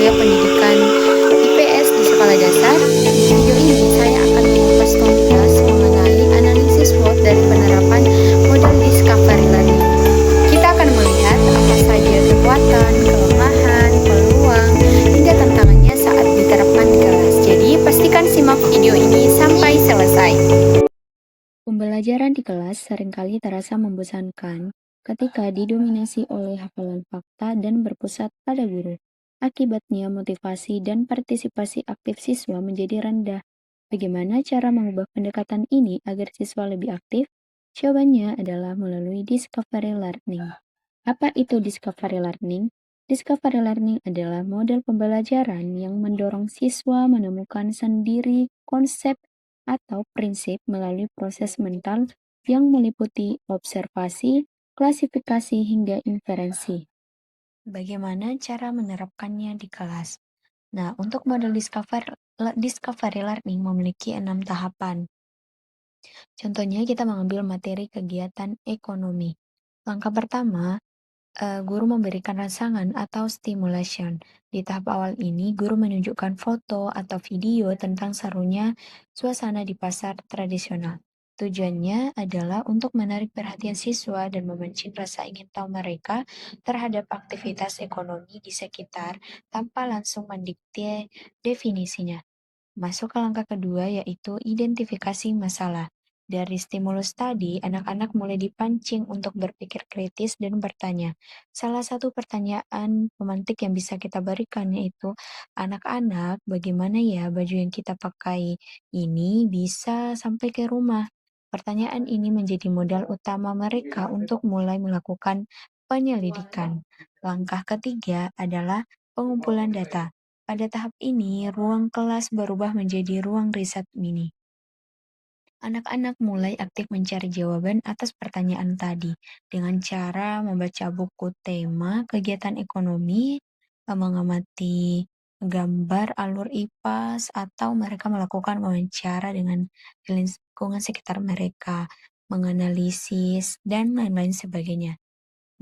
budaya pendidikan IPS di sekolah dasar. Di video ini saya akan mengupas tuntas mengenai analisis SWOT dan penerapan model discovery learning. Kita akan melihat apa saja kekuatan, kelemahan, peluang, hingga tantangannya saat diterapkan di kelas. Jadi pastikan simak video ini sampai selesai. Pembelajaran di kelas seringkali terasa membosankan ketika didominasi oleh hafalan fakta dan berpusat pada guru. Akibatnya, motivasi dan partisipasi aktif siswa menjadi rendah. Bagaimana cara mengubah pendekatan ini agar siswa lebih aktif? Jawabannya adalah melalui discovery learning. Apa itu discovery learning? Discovery learning adalah model pembelajaran yang mendorong siswa menemukan sendiri konsep atau prinsip melalui proses mental yang meliputi observasi, klasifikasi, hingga inferensi. Bagaimana cara menerapkannya di kelas? Nah, untuk model discovery learning memiliki 6 tahapan. Contohnya, kita mengambil materi kegiatan ekonomi. Langkah pertama, guru memberikan rangsangan atau stimulation. Di tahap awal ini, guru menunjukkan foto atau video tentang serunya suasana di pasar tradisional. Tujuannya adalah untuk menarik perhatian siswa dan memancing rasa ingin tahu mereka terhadap aktivitas ekonomi di sekitar tanpa langsung mendikte definisinya. Masuk ke langkah kedua, yaitu identifikasi masalah. Dari stimulus tadi, anak-anak mulai dipancing untuk berpikir kritis dan bertanya. Salah satu pertanyaan pemantik yang bisa kita berikan yaitu, anak-anak, bagaimana ya baju yang kita pakai ini bisa sampai ke rumah? Pertanyaan ini menjadi modal utama mereka untuk mulai melakukan penyelidikan. Langkah ketiga adalah pengumpulan data. Pada tahap ini, ruang kelas berubah menjadi ruang riset mini. Anak-anak mulai aktif mencari jawaban atas pertanyaan tadi dengan cara membaca buku tema kegiatan ekonomi, mengamati gambar alur IPAS, atau mereka melakukan wawancara dengan lingkungan sekitar mereka, menganalisis, dan lain-lain sebagainya.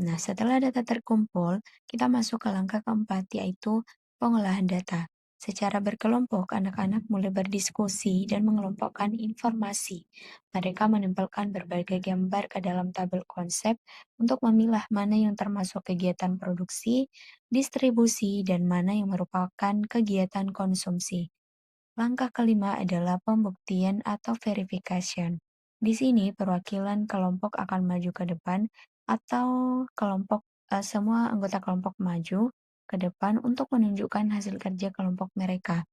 Nah, setelah data terkumpul, kita masuk ke langkah keempat, yaitu pengolahan data. Secara berkelompok, anak-anak mulai berdiskusi dan mengelompokkan informasi. Mereka menempelkan berbagai gambar ke dalam tabel konsep untuk memilah mana yang termasuk kegiatan produksi, distribusi, dan mana yang merupakan kegiatan konsumsi. Langkah kelima adalah pembuktian atau verification. Di sini perwakilan kelompok akan maju ke depan atau semua anggota kelompok maju ke depan untuk menunjukkan hasil kerja kelompok mereka.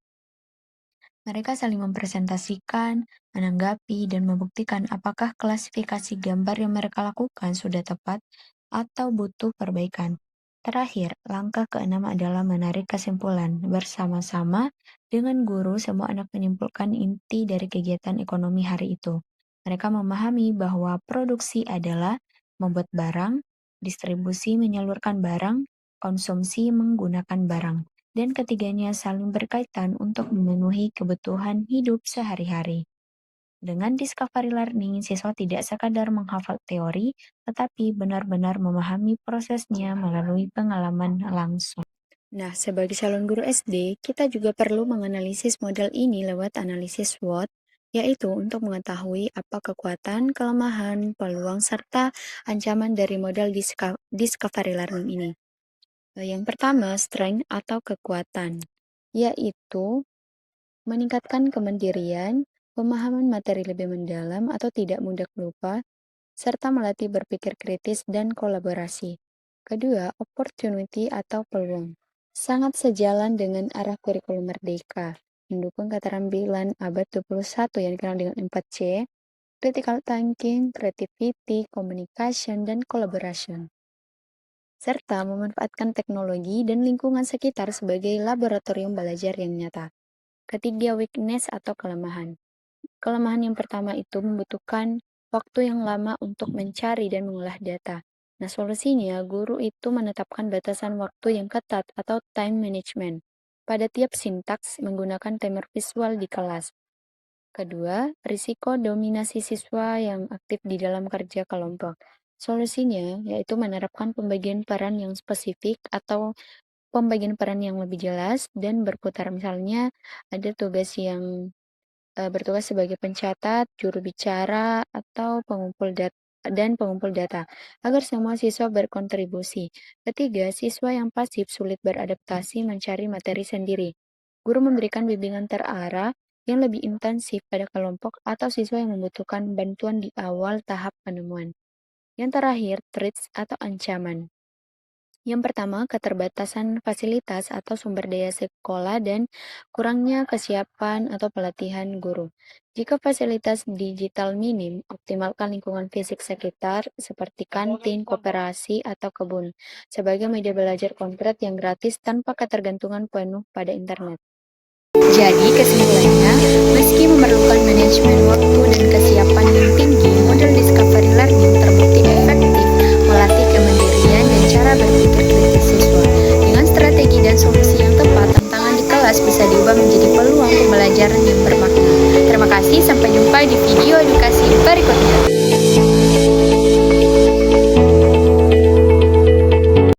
Mereka saling mempresentasikan, menanggapi, dan membuktikan apakah klasifikasi gambar yang mereka lakukan sudah tepat atau butuh perbaikan. Terakhir, langkah keenam adalah menarik kesimpulan. Bersama-sama dengan guru, semua anak menyimpulkan inti dari kegiatan ekonomi hari itu. Mereka memahami bahwa produksi adalah membuat barang, distribusi menyalurkan barang, konsumsi menggunakan barang, dan ketiganya saling berkaitan untuk memenuhi kebutuhan hidup sehari-hari. Dengan discovery learning, siswa tidak sekadar menghafal teori, tetapi benar-benar memahami prosesnya melalui pengalaman langsung. Nah, sebagai calon guru SD, kita juga perlu menganalisis model ini lewat analisis SWOT, yaitu untuk mengetahui apa kekuatan, kelemahan, peluang, serta ancaman dari model discovery learning ini. Yang pertama, strength atau kekuatan, yaitu meningkatkan kemandirian, pemahaman materi lebih mendalam atau tidak mudah lupa, serta melatih berpikir kritis dan kolaborasi. Kedua, opportunity atau peluang. Sangat sejalan dengan arah kurikulum merdeka, mendukung keterampilan abad 21 yang dikenal dengan 4C, critical thinking, creativity, communication, dan collaboration, serta memanfaatkan teknologi dan lingkungan sekitar sebagai laboratorium belajar yang nyata. Ketiga, weakness atau kelemahan. Kelemahan yang pertama itu membutuhkan waktu yang lama untuk mencari dan mengolah data. Nah, solusinya guru itu menetapkan batasan waktu yang ketat atau time management pada tiap sintaks menggunakan timer visual di kelas. Kedua, risiko dominasi siswa yang aktif di dalam kerja kelompok. Solusinya yaitu menerapkan pembagian peran yang spesifik atau pembagian peran yang lebih jelas dan berputar. Misalnya ada tugas yang bertugas sebagai pencatat, juru bicara, atau pengumpul data, agar semua siswa berkontribusi. Ketiga, siswa yang pasif sulit beradaptasi mencari materi sendiri. Guru memberikan bimbingan terarah yang lebih intensif pada kelompok atau siswa yang membutuhkan bantuan di awal tahap penemuan. Yang terakhir, threats atau ancaman. Yang pertama, keterbatasan fasilitas atau sumber daya sekolah dan kurangnya kesiapan atau pelatihan guru. Jika fasilitas digital minim, optimalkan lingkungan fisik sekitar seperti kantin, koperasi, atau kebun sebagai media belajar konkret yang gratis tanpa ketergantungan penuh pada internet. Jadi, kesimpulannya, meski memerlukan manajemen waktu dan kesiapan yang tinggi, model discovery learning terbukti efektif melatih kemandirian dan cara berpikir kritis siswa. Dengan strategi dan solusi yang tepat, tantangan di kelas bisa diubah menjadi peluang pembelajaran yang bermakna. Terima kasih, sampai jumpa di video edukasi berikutnya.